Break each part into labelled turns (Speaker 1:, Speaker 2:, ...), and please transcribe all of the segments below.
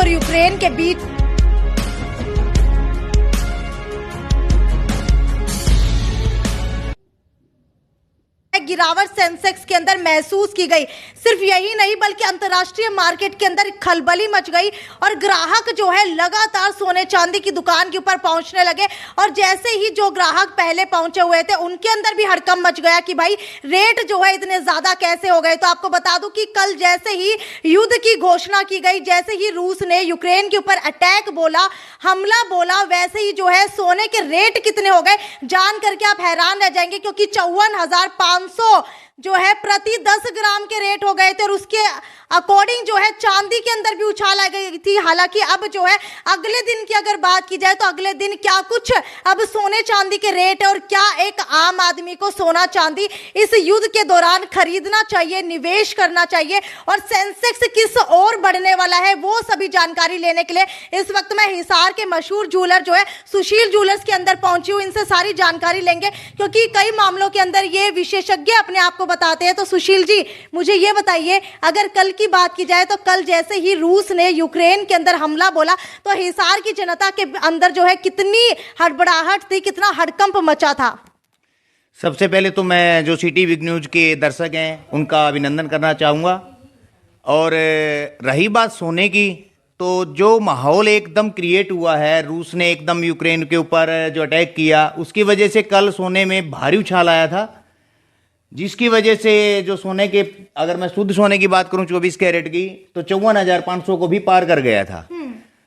Speaker 1: और यूक्रेन के बीच गिरावट सेंसेक्स के अंदर महसूस की गई। सिर्फ यही नहीं बल्कि अंतर्राष्ट्रीय मार्केट के अंदर खलबली मच गई और ग्राहक जो है लगातार सोने चांदी की दुकान के ऊपर पहुंचने लगे। और जैसे ही जो ग्राहक पहले पहुंचे हुए थे उनके अंदर भी हड़कंप मच गया कि भाई रेट जो है इतने ज्यादा कैसे हो गए। तो आपको बता दूं कि कल जैसे ही युद्ध की घोषणा की गई, जैसे ही रूस ने यूक्रेन के ऊपर अटैक बोला, हमला बोला, वैसे ही जो है सोने के रेट कितने हो गए जान करके आप हैरान रह जाएंगे, क्योंकि 54,500 जो है प्रति 10 ग्राम के रेट हो गए थे। और उसके अकॉर्डिंग जो है चांदी के अंदर भी उछाल आ गई थी। हालांकि अब जो है अगले दिन की अगर बात की जाए तो अगले दिन क्या कुछ अब सोने चांदी के रेट है और क्या एक आम आदमी को सोना चांदी इस युद्ध के दौरान खरीदना चाहिए, निवेश करना चाहिए और सेंसेक्स किस ओर बढ़ने वाला है, वो सभी जानकारी लेने के लिए इस वक्त मैं हिसार के मशहूर ज्वेलर जो है सुशील ज्वेलर्स के अंदर पहुंची हूं। इनसे सारी जानकारी लेंगे क्योंकि कई मामलों के अंदर ये विशेषज्ञ अपने आप को बताते हैं। तो सुशील जी, मुझे ये बताइए, अगर कल की बात की जाए तो कल जैसे ही रूस ने यूक्रेन के अंदर हमला बोला तो हिसार की जनता के अंदर जो है कितनी हड़बड़ाहट थी, कितना हड़कंप मचा था?
Speaker 2: सबसे पहले तो मैं जो सिटी बिग न्यूज के दर्शक हैं उनका अभिनंदन करना चाहूँगा। और रही बात सोने की, तो जो माहौल एकदम क्रिएट हुआ है, रूस ने एकदम यूक्रेन के ऊपर जो अटैक किया उसकी वजह से कल सोने में भारी उछाल आया था, जिसकी वजह से जो सोने के, अगर मैं शुद्ध सोने की बात करूं 24 कैरेट की, तो 54,500 को भी पार कर गया था।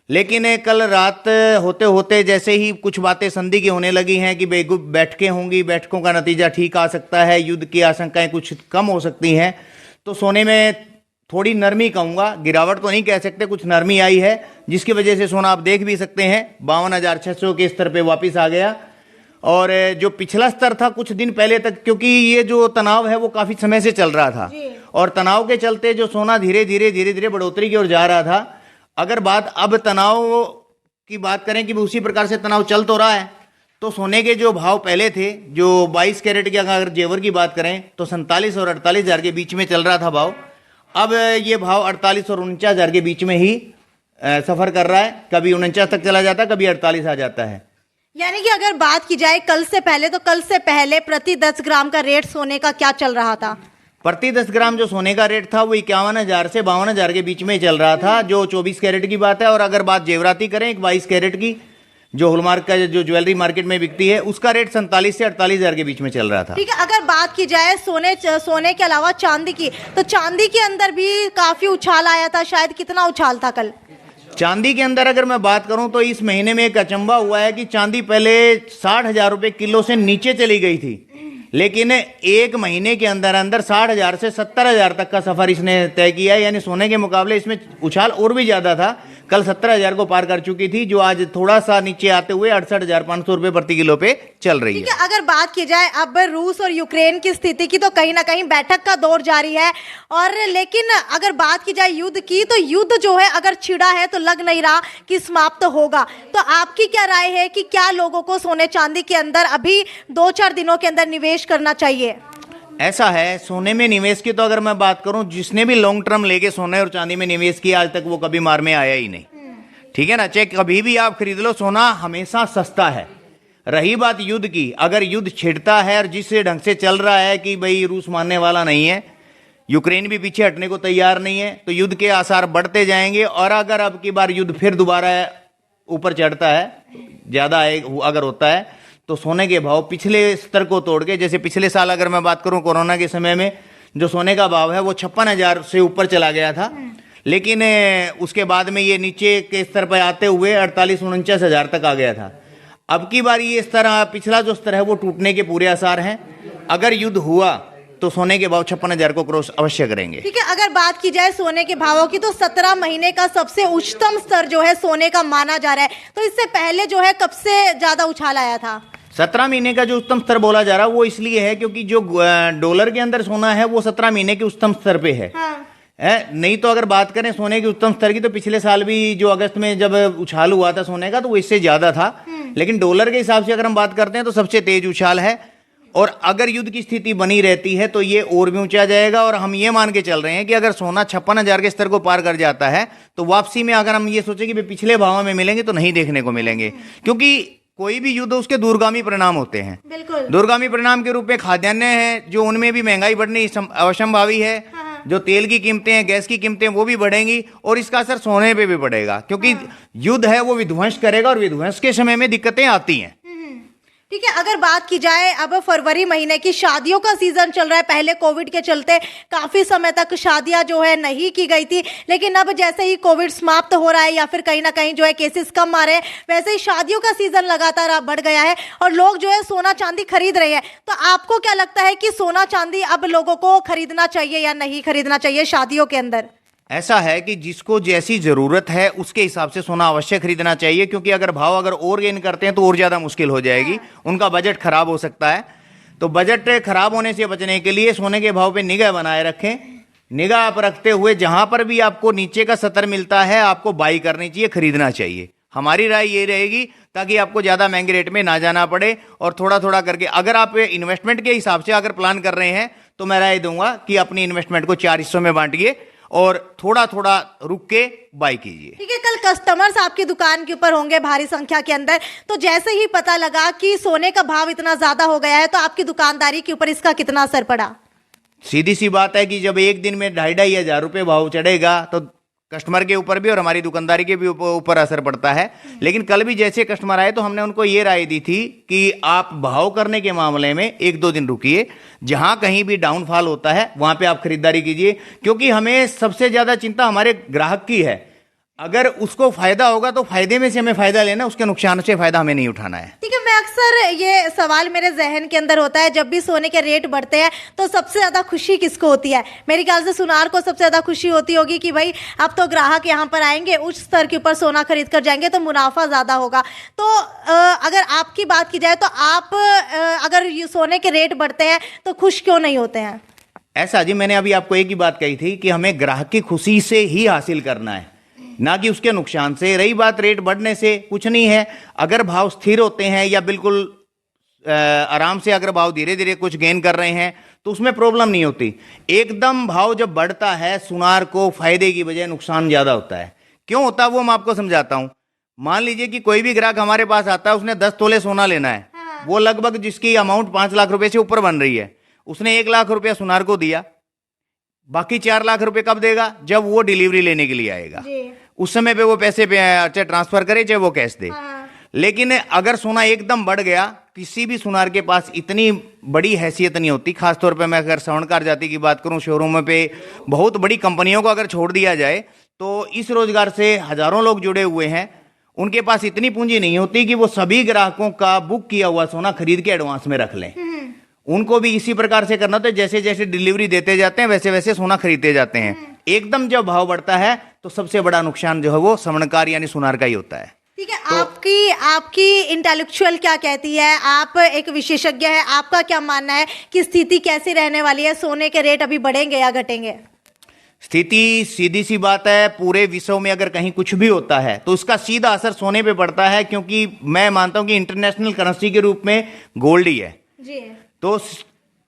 Speaker 2: लेकिन कल रात होते होते जैसे ही कुछ बातें संधि की होने लगी हैं कि बैठकें होंगी, बैठकों का नतीजा ठीक आ सकता है, युद्ध की आशंकाएं कुछ कम हो सकती हैं, तो सोने में थोड़ी नरमी कहूँगा, गिरावट तो नहीं कह सकते, कुछ नरमी आई है, जिसकी वजह से सोना आप देख भी सकते हैं 52,600 के स्तर पे वापस आ गया। और जो पिछला स्तर था कुछ दिन पहले तक, क्योंकि ये जो तनाव है वो काफी समय से चल रहा था और तनाव के चलते जो सोना धीरे धीरे बढ़ोतरी की ओर जा रहा था। अगर बात अब तनाव की बात करें कि उसी प्रकार से तनाव चल तो रहा है, तो सोने के जो भाव पहले थे, जो 22 कैरेट के अगर जेवर की बात करें तो 47 और 48,000 के बीच में चल रहा था भाव। अब ये भाव 48 और 49,000 के बीच में ही सफर कर रहा है, कभी 49 तक चला जाता है, कभी 48 आ जाता है।
Speaker 1: यानी कि अगर बात की जाए कल से पहले, तो कल से पहले प्रति 10 ग्राम का रेट सोने का क्या चल रहा था?
Speaker 2: प्रति 10 ग्राम जो सोने का रेट था वो 51,000 से 52,000 के बीच में चल रहा था, जो 24 कैरेट की बात है। और अगर बात जेवराती करें 22 कैरेट की, जो हॉलमार्क का जो ज्वेलरी मार्केट में बिकती है, उसका रेट 47 से 48,000 के बीच में चल रहा था।
Speaker 1: ठीक है, अगर बात की जाए सोने के अलावा चांदी की, तो चांदी के अंदर भी काफी उछाल आया था, शायद कितना उछाल था कल?
Speaker 2: चांदी के अंदर अगर मैं बात करूं तो इस महीने में एक अचंभा हुआ है कि चांदी पहले 60,000 रुपए किलो से नीचे चली गई थी, लेकिन एक महीने के अंदर अंदर 60,000 से 70,000 तक का सफर इसने तय किया है। यानी सोने के मुकाबले इसमें उछाल और भी ज्यादा था। कल 70,000 को पार कर चुकी थी, जो आज थोड़ा सा नीचे आते हुए 68,500 रुपए प्रति किलो पे चल रही है।
Speaker 1: अगर बात की जाए अब रूस और यूक्रेन की स्थिति की, तो कहीं ना कहीं बैठक का दौर जारी है। और लेकिन अगर बात की जाए युद्ध की, तो युद्ध जो है अगर छिड़ा है तो लग नहीं रहा कि समाप्त होगा। तो आपकी क्या राय है कि क्या लोगों को सोने चांदी के अंदर अभी 2-4 दिनों के अंदर निवेश करना चाहिए?
Speaker 2: ऐसा है, सोने में निवेश की तो अगर मैं बात करूं, जिसने भी लॉन्ग टर्म लेके सोने और चांदी में निवेश किया आज तक वो कभी मार में आया ही नहीं। ठीक है ना, चाहे कभी भी आप खरीद लो, सोना हमेशा सस्ता है। रही बात युद्ध की, अगर युद्ध छिड़ता है और जिस ढंग से चल रहा है कि भाई रूस मानने वाला नहीं है, यूक्रेन भी पीछे हटने को तैयार नहीं है, तो युद्ध के आसार बढ़ते जाएंगे। और अगर अब की बार युद्ध फिर दोबारा ऊपर चढ़ता है, ज्यादा अगर होता है, तो सोने के भाव पिछले स्तर को तोड़ के, जैसे पिछले साल अगर मैं बात करूं कोरोना के समय में जो सोने का भाव है वो 56,000 से ऊपर चला गया था, लेकिन उसके बाद में ये नीचे के स्तर पर आते हुए 48-49,000 तक आ गया था। अब की बार ये स्तर, पिछला जो स्तर है वो टूटने के पूरे आसार हैं। अगर युद्ध हुआ तो सोने के भाव 56,000 को क्रॉस अवश्य करेंगे।
Speaker 1: ठीक है, अगर बात की जाए सोने के भावों की, तो 17 महीने का सबसे उच्चतम स्तर जो है सोने का माना जा रहा है। तो इससे पहले जो है कब से ज्यादा उछाल आया था?
Speaker 2: 17 महीने का जो उच्चतम स्तर बोला जा रहा है वो इसलिए है क्योंकि जो डॉलर के अंदर सोना है वो 17 महीने के उच्चतम स्तर पे है। नहीं तो अगर बात करें सोने के उच्चतम स्तर की, तो पिछले साल भी जो अगस्त में जब उछाल हुआ था सोने का, तो वो इससे ज्यादा था। लेकिन डॉलर के हिसाब से अगर हम बात करते हैं तो सबसे तेज उछाल है। और अगर युद्ध की स्थिति बनी रहती है तो ये और भी ऊंचा जाएगा। और हम ये मान के चल रहे हैं कि अगर सोना 56,000 के स्तर को पार कर जाता है तो वापसी में अगर हम ये सोचें कि पिछले भाव में मिलेंगे तो नहीं देखने को मिलेंगे, क्योंकि कोई भी युद्ध उसके दूरगामी परिणाम होते हैं।
Speaker 1: बिल्कुल।
Speaker 2: दूरगामी परिणाम के रूप में खाद्यान्न है जो उनमें भी महंगाई बढ़नी अवश्यंभावी है। जो तेल की कीमतें हैं, गैस की कीमतें, वो भी बढ़ेंगी और इसका असर सोने पे भी पड़ेगा, क्योंकि युद्ध है वो विध्वंस करेगा और विध्वंस के समय में दिक्कतें आती हैं।
Speaker 1: ठीक है, अगर बात की जाए अब फरवरी महीने की, शादियों का सीजन चल रहा है। पहले कोविड के चलते काफी समय तक शादियां जो है नहीं की गई थी, लेकिन अब जैसे ही कोविड समाप्त हो रहा है या फिर कहीं ना कहीं जो है केसेस कम आ रहे हैं, वैसे ही शादियों का सीजन लगातार अब बढ़ गया है और लोग जो है सोना चांदी खरीद रहे हैं। तो आपको क्या लगता है कि सोना चांदी अब लोगों को खरीदना चाहिए या नहीं खरीदना चाहिए शादियों के अंदर?
Speaker 2: ऐसा है कि जिसको जैसी जरूरत है उसके हिसाब से सोना अवश्य खरीदना चाहिए, क्योंकि अगर भाव और गेन करते हैं तो और ज्यादा मुश्किल हो जाएगी, उनका बजट खराब हो सकता है। तो बजट खराब होने से बचने के लिए सोने के भाव पे निगाह बनाए रखें। निगाह आप रखते हुए जहां पर भी आपको नीचे का सतर मिलता है आपको बाई करनी चाहिए, खरीदना चाहिए। हमारी राय ये रहेगी, ताकि आपको ज्यादा महंगे रेट में ना जाना पड़े और थोड़ा थोड़ा करके, अगर आप इन्वेस्टमेंट के हिसाब से अगर प्लान कर रहे हैं तो मैं राय दूंगा कि अपनी इन्वेस्टमेंट को 4 हिस्सों में बांटिए और थोड़ा थोड़ा रुक के बाय कीजिए।
Speaker 1: ठीक है, कल कस्टमर्स आपकी दुकान के ऊपर होंगे भारी संख्या के अंदर, तो जैसे ही पता लगा कि सोने का भाव इतना ज्यादा हो गया है तो आपकी दुकानदारी के ऊपर इसका कितना असर पड़ा?
Speaker 2: सीधी सी बात है कि जब एक दिन में 2,500 रुपये भाव चढ़ेगा तो कस्टमर के ऊपर भी और हमारी दुकानदारी के भी ऊपर असर पड़ता है। लेकिन कल भी जैसे कस्टमर आए तो हमने उनको ये राय दी थी कि आप भाव करने के मामले में 1-2 दिन रुकिए, जहां कहीं भी डाउनफॉल होता है वहां पे आप खरीदारी कीजिए, क्योंकि हमें सबसे ज्यादा चिंता हमारे ग्राहक की है। अगर उसको फायदा होगा तो फायदे में से हमें फायदा लेना, उसके नुकसान से फायदा हमें नहीं उठाना है।
Speaker 1: ठीक है, मैं अक्सर ये सवाल मेरे जहन के अंदर होता है, जब भी सोने के रेट बढ़ते हैं तो सबसे ज्यादा खुशी किसको होती है? मेरे ख्याल से सुनार को सबसे ज्यादा खुशी होती होगी कि भाई अब तो ग्राहक यहाँ पर आएंगे, उच्च स्तर के ऊपर सोना खरीद कर जाएंगे तो मुनाफा ज्यादा होगा। तो अगर आपकी बात की जाए तो आप अगर ये सोने के रेट बढ़ते हैं तो खुश क्यों नहीं होते हैं?
Speaker 2: ऐसा जी, मैंने अभी आपको एक ही बात कही थी कि हमें ग्राहक की खुशी से ही हासिल करना है, ना कि उसके नुकसान से। रही बात रेट बढ़ने से, कुछ नहीं है, अगर भाव स्थिर होते हैं या बिल्कुल आराम से अगर भाव धीरे धीरे कुछ गेन कर रहे हैं तो उसमें प्रॉब्लम नहीं होती। एकदम भाव जब बढ़ता है सुनार को फायदे की बजाय नुकसान ज्यादा होता है। क्यों होता है वो मैं आपको समझाता हूं। मान लीजिए कि कोई भी ग्राहक हमारे पास आता है, उसने 10 तोले सोना लेना है, वो लगभग जिसकी अमाउंट 5 लाख रुपए से ऊपर बन रही है, उसने 1 लाख रुपया सुनार को दिया, बाकी 4 लाख रुपए कब देगा? जब वो डिलीवरी लेने के लिए आएगा, उस समय पे वो पैसे पे चाहे ट्रांसफर करे चाहे वो कैश दे। लेकिन अगर सोना एकदम बढ़ गया, किसी भी सुनार के पास इतनी बड़ी हैसियत नहीं होती। खासतौर पे मैं अगर स्वर्णकार जाति की बात करूं, शोरूम पे बहुत बड़ी कंपनियों को अगर छोड़ दिया जाए तो इस रोजगार से हजारों लोग जुड़े हुए हैं, उनके पास इतनी पूंजी नहीं होती कि वो सभी ग्राहकों का बुक किया हुआ सोना खरीद के एडवांस में रख लें। उनको भी इसी प्रकार से करना होता है, जैसे जैसे डिलीवरी देते जाते हैं वैसे वैसे सोना खरीदते जाते हैं। एकदम जब भाव बढ़ता है तो सबसे बड़ा नुकसान जो है वो स्वर्णकार यानी सुनार का ही होता है।
Speaker 1: ठीक है, तो आपकी इंटेलेक्चुअल क्या कहती है? आप एक विशेषज्ञ है, आपका क्या मानना है कि स्थिति कैसी रहने वाली है? सोने के रेट अभी बढ़ेंगे या घटेंगे?
Speaker 2: स्थिति सीधी सी बात है, पूरे विश्व में अगर कहीं कुछ भी होता है तो उसका सीधा असर सोने पे पड़ता है, क्योंकि मैं मानता हूं कि इंटरनेशनल करेंसी के रूप में गोल्ड ही है
Speaker 1: जी।
Speaker 2: तो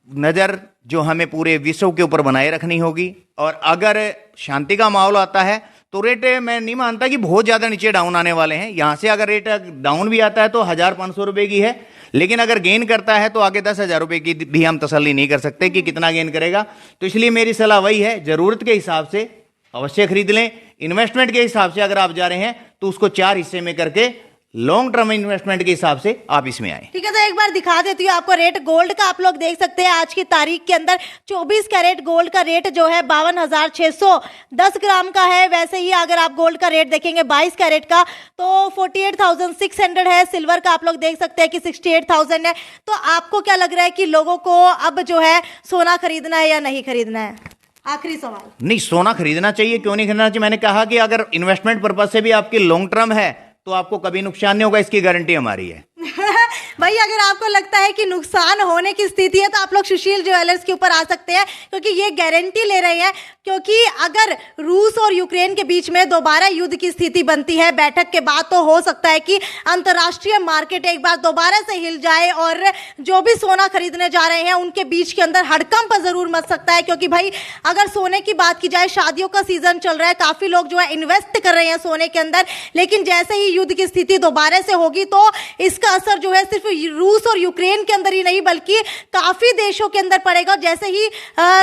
Speaker 2: नजर जो हमें पूरे विश्व के ऊपर बनाए रखनी होगी। और अगर शांति का माहौल आता है तो रेट मैं नहीं मानता कि बहुत ज्यादा नीचे डाउन आने वाले हैं। यहां से अगर रेट डाउन भी आता है तो 1,500 रुपए की है, लेकिन अगर गेन करता है तो आगे 10,000 रुपए की भी हम तसल्ली नहीं कर सकते कि कितना गेन करेगा। तो इसलिए मेरी सलाह वही है, जरूरत के हिसाब से अवश्य खरीद लें। इन्वेस्टमेंट के हिसाब से अगर आप जा रहे हैं तो उसको 4 हिस्से में करके लॉन्ग टर्म इन्वेस्टमेंट के हिसाब से आप इसमें आए।
Speaker 1: ठीक है, तो एक बार दिखा देती हूँ आपको रेट गोल्ड का। आप लोग देख सकते हैं आज की तारीख के अंदर 24 कैरेट गोल्ड का रेट जो है 52,610 ग्राम का है। वैसे ही अगर आप गोल्ड का रेट देखेंगे 22 कैरेट का तो 48,600 है। सिल्वर का आप लोग देख सकते हैं कि 68,000 है। तो आपको क्या लग रहा है कि लोगों को अब जो है सोना खरीदना है या नहीं खरीदना है? आखिरी सवाल।
Speaker 2: नहीं, सोना खरीदना चाहिए। क्यों नहीं खरीदना चाहिए? मैंने कहा कि अगर इन्वेस्टमेंट पर्पज से भी आपकी लॉन्ग टर्म है तो आपको कभी नुकसान नहीं होगा, इसकी गारंटी हमारी है।
Speaker 1: भाई अगर आपको लगता है कि नुकसान होने की स्थिति है तो आप लोग सुशील ज्वेलर्स के ऊपर आ सकते हैं, क्योंकि ये गारंटी ले रहे हैं। क्योंकि अगर रूस और यूक्रेन के बीच में दोबारा युद्ध की स्थिति बनती है बैठक के बाद, तो हो सकता है कि अंतर्राष्ट्रीय मार्केट एक बार दोबारा से हिल जाए और जो भी सोना खरीदने जा रहे हैं उनके बीच के अंदर हड़कंप जरूर मच सकता है। क्योंकि भाई अगर सोने की बात की जाए, शादियों का सीजन चल रहा है, काफी लोग जो है इन्वेस्ट कर रहे हैं सोने के अंदर, लेकिन जैसे ही युद्ध की स्थिति दोबारा से होगी तो इसका असर जो है सिर्फ रूस और यूक्रेन के अंदर ही नहीं बल्कि काफी देशों के अंदर पड़ेगा। जैसे ही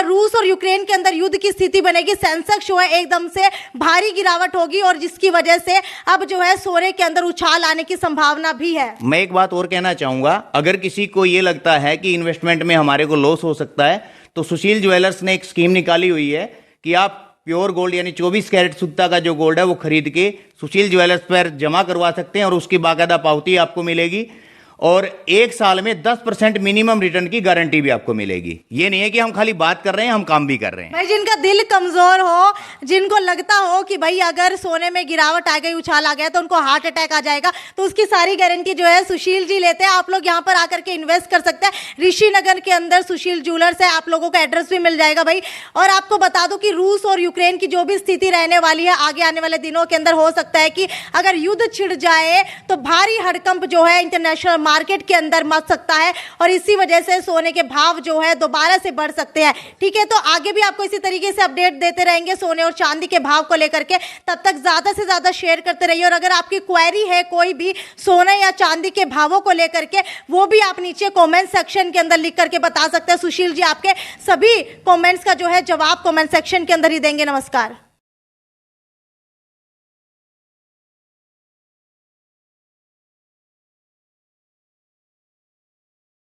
Speaker 1: रूस और यूक्रेन के अंदर युद्ध की स्थिति बनेगी, सेंसेक्स जो है एकदम से भारी गिरावट होगी और जिसकी वजह से अब जो है सोने के अंदर उछाल आने की संभावना भी है।
Speaker 2: मैं एक बात और कहना चाहूंगा, अगर किसी को ये लगता है कि इन्वेस्टमेंट में हमारे को लॉस हो सकता है तो सुशील ज्वेलर्स ने एक स्कीम निकाली हुई है कि आप प्योर गोल्ड यानी 24 कैरेट शुद्धता का जो गोल्ड है वो खरीद के सुशील ज्वेलर्स पर जमा करवा सकते हैं और उसकी बाकायदा पावती आपको मिलेगी और 1 साल में 10% मिनिमम रिटर्न की गारंटी भी आपको मिलेगी। ये नहीं है कि हम खाली बात कर रहे हैं, हम काम भी कर रहे हैं।
Speaker 1: भाई जिनका दिल कमजोर हो, जिनको लगता हो कि भाई अगर सोने में गिरावट आ गई, उछाल आ गया तो उनको हार्ट अटैक आ जाएगा, तो उसकी सारी गारंटी जो है सुशील जी लेते हैं। आप लोग यहाँ पर आकर के इन्वेस्ट कर सकते हैं। ऋषि नगर के अंदर सुशील ज्वेलर्स है, आप लोगों का एड्रेस भी मिल जाएगा भाई। और आपको बता दूं कि रूस और यूक्रेन की जो भी स्थिति रहने वाली है आगे आने वाले दिनों के अंदर, हो सकता है कि अगर युद्ध छिड़ जाए तो भारी हड़कंप जो है इंटरनेशनल मार्केट के अंदर मच सकता है और इसी वजह से सोने के भाव जो है दोबारा से बढ़ सकते हैं। ठीक है, तो आगे भी आपको इसी तरीके से अपडेट देते रहेंगे सोने और चांदी के भाव को लेकर के। तब तक ज्यादा से ज्यादा शेयर करते रहिए और अगर आपकी क्वेरी है कोई भी सोने या चांदी के भावों को लेकर के, वो भी आप नीचे कमेंट सेक्शन के अंदर लिख करके बता सकते हैं। सुशील जी आपके सभी कमेंट्स का जो है जवाब कमेंट सेक्शन के अंदर ही देंगे। नमस्कार।